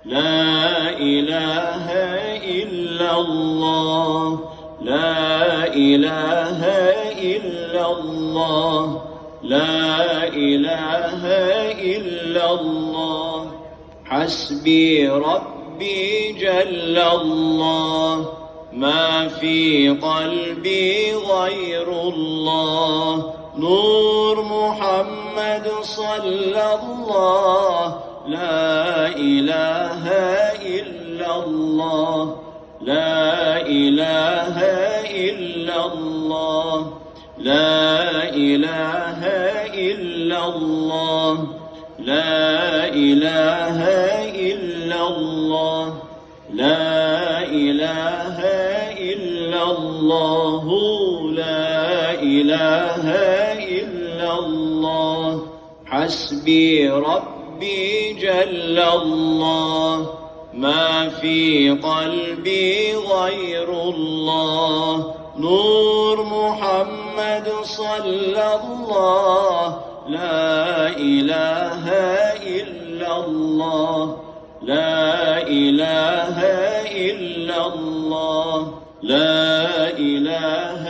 لا إله إلا الله، لا إله إلا الله، لا إله إلا الله. حسبي ربي جل الله، ما في قلبي غير الله. نور محمد صلى الله، لا إله إلا الله، لا إله إلا الله، لا إله إلا الله، لا إله إلا الله، لا إله إلا الله، لا إله إلا الله. حسبي ربي جل الله، ما في قلبي غير الله. نور محمد صلى الله، لا إله إلا الله، لا إله إلا الله، لا إله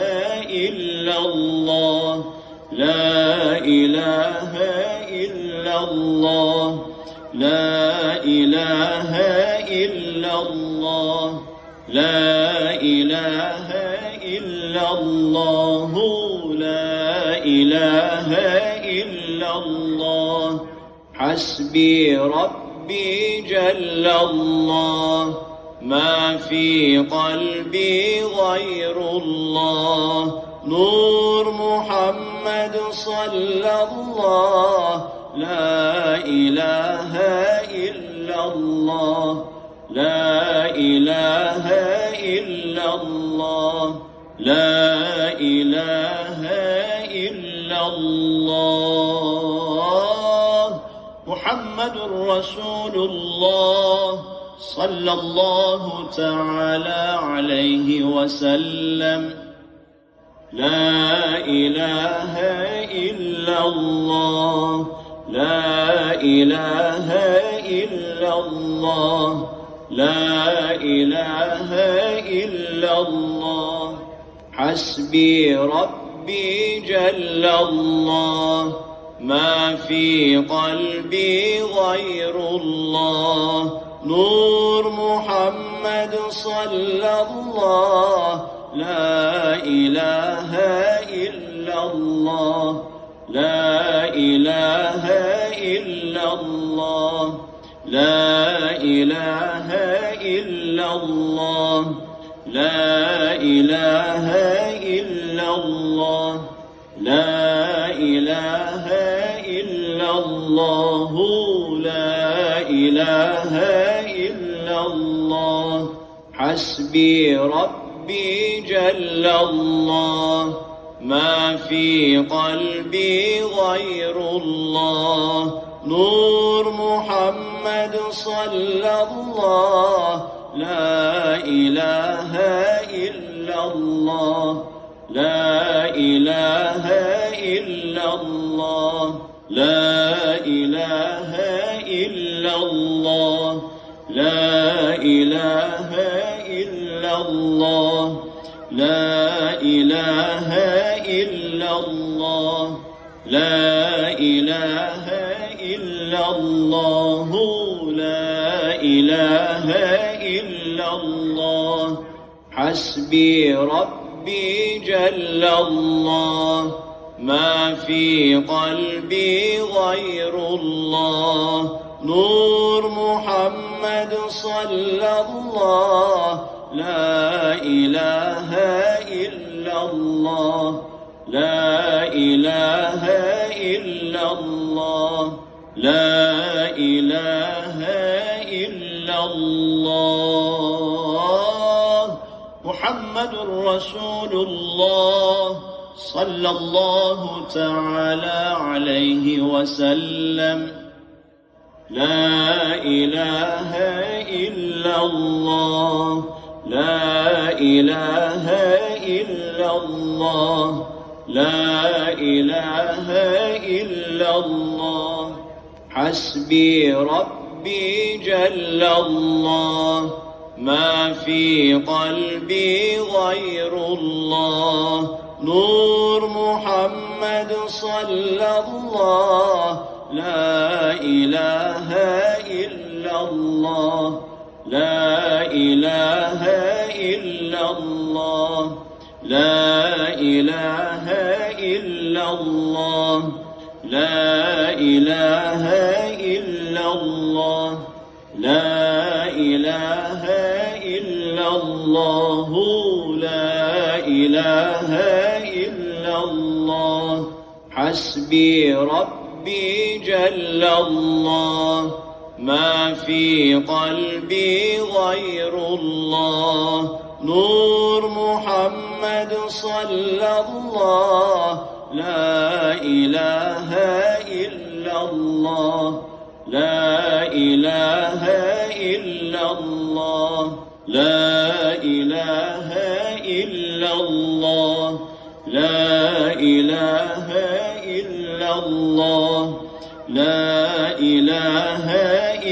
إلا الله، لا إله إلا الله، لا إله إلا الله، لا إله إلا الله، لا إله إلا الله. حسبي ربي جل الله، ما في قلبي غير الله. نور محمد صلى الله، لا إله إلا الله، لا إله إلا الله، لا إله إلا الله. محمد رسول الله صلى الله تعالى عليه وسلم. لا إله إلا الله، لا إله إلا الله، لا إله إلا الله. حسبي ربي جل الله، ما في قلبي غير الله. نور محمد صلى الله، لا إله إلا الله، لا إله إلا الله، لا إله إلا الله، لا إله إلا الله، لا إله إلا الله، لا إله إلا الله. حسبي ربي جل الله، ما في قلبي غير الله. نور محمد صلى الله، لا إله إلا الله، لا إله إلا الله، لا إله إلا الله، لا إله إلا الله، لا إله إلا الله، لا إله إلا الله، لا إله إلا الله. حسبي ربي جل الله، ما في قلبي غير الله. نور محمد صلى الله، لا إله إلا الله، لا إله إلا الله، لا إله إلا الله. محمد رسول الله صلى الله تعالى عليه وسلم. لا إله إلا الله، لا إله إلا الله، لا إله إلا الله. حسبي ربي ربي جل الله، ما في قلبي غير الله. نور محمد صلى الله، لا إله إلا الله، لا إله إلا الله، لا إله إلا الله، لا إله إلا الله، لا إله إلا الله، لا إله إلا الله. حسبي ربي جل الله، ما في قلبي غير الله. نور محمد صلى الله، لا إله إلا الله، لا إله إلا الله، لا إله إلا الله، لا إله إلا الله، لا إله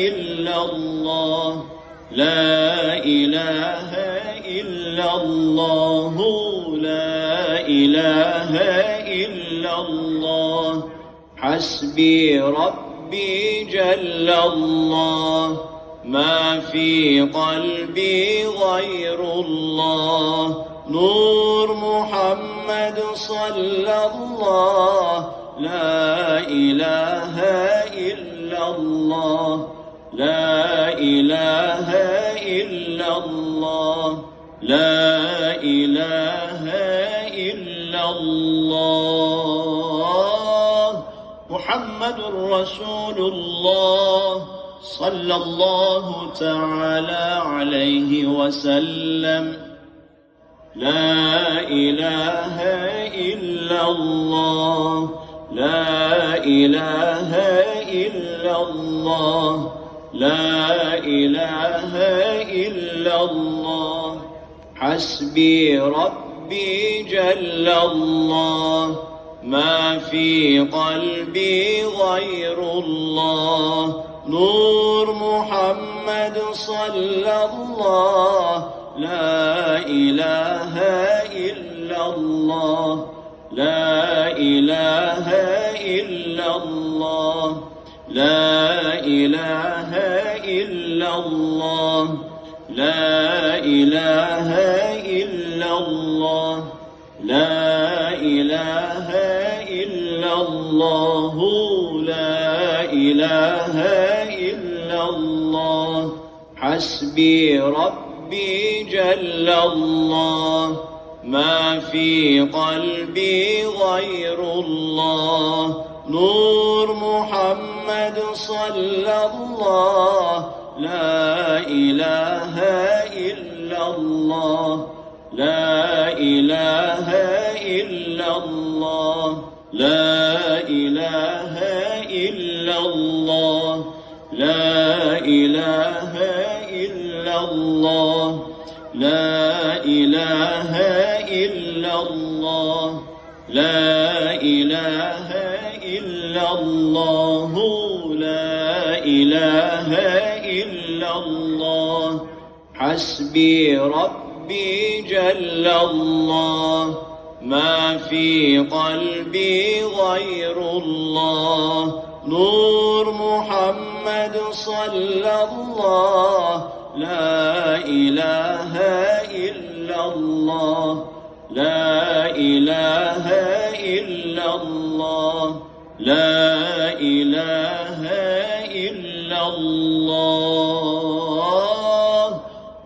إلا الله، لا إله إلا الله، لا إله إلا الله. حسبي ربي جل الله، ما في قلبي غير الله. نور محمد صلى الله، لا إله إلا الله، لا إله إلا الله، لا إله إلا الله. محمد رسول الله صلى الله تعالى عليه وسلم. لا إله إلا الله، لا إله إلا الله، لا إله إلا الله. حسبي ربي جل الله، ما في قلبي غير الله. نور محمد صلى الله، لا إله إلا الله، لا إله إلا الله، لا إله إلا الله، لا إله إلا الله، لا إله إلا الله، لا إله إلا الله. حسبي ربي جل الله، ما في قلبي غير الله. نور محمد صلى الله، لا إله إلا الله، لا إله إلا الله، لا إله إلا الله، لا إله إلا الله، لا إله إلا الله، لا إله إلا الله، لا إله إلا الله. حسبي ربي جل الله، ما في قلبي غير الله. نور محمد صلى الله، لا إله إلا الله، لا إله إلا الله، لا إله إلا الله.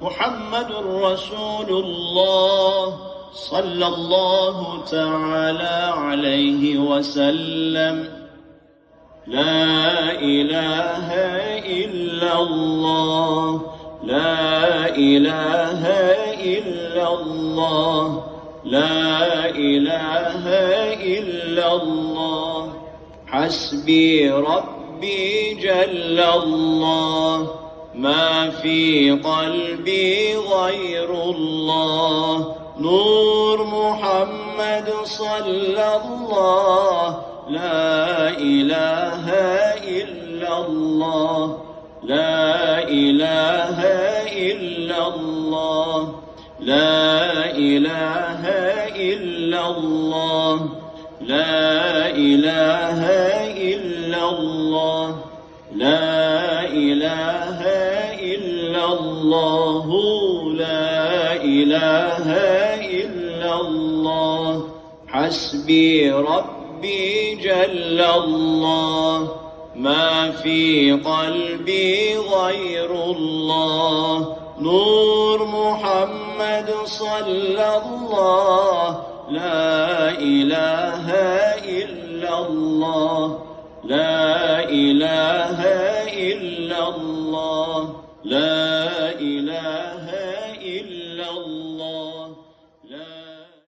محمد رسول الله صلى الله تعالى عليه وسلم. لا إله إلا الله، لا إله إلا الله، لا إله إلا الله. حسبي ربي جل الله، ما في قلبي غير الله. نور محمد صلى الله، لا إله إلا الله، لا إله إلا الله لا إله إلا الله لا إله إلا الله لا إله إلا الله لا إله إلا الله حسبي ربي جل الله ما في قلبي غير الله نور محمد صلى الله لا إله إلا الله لا إله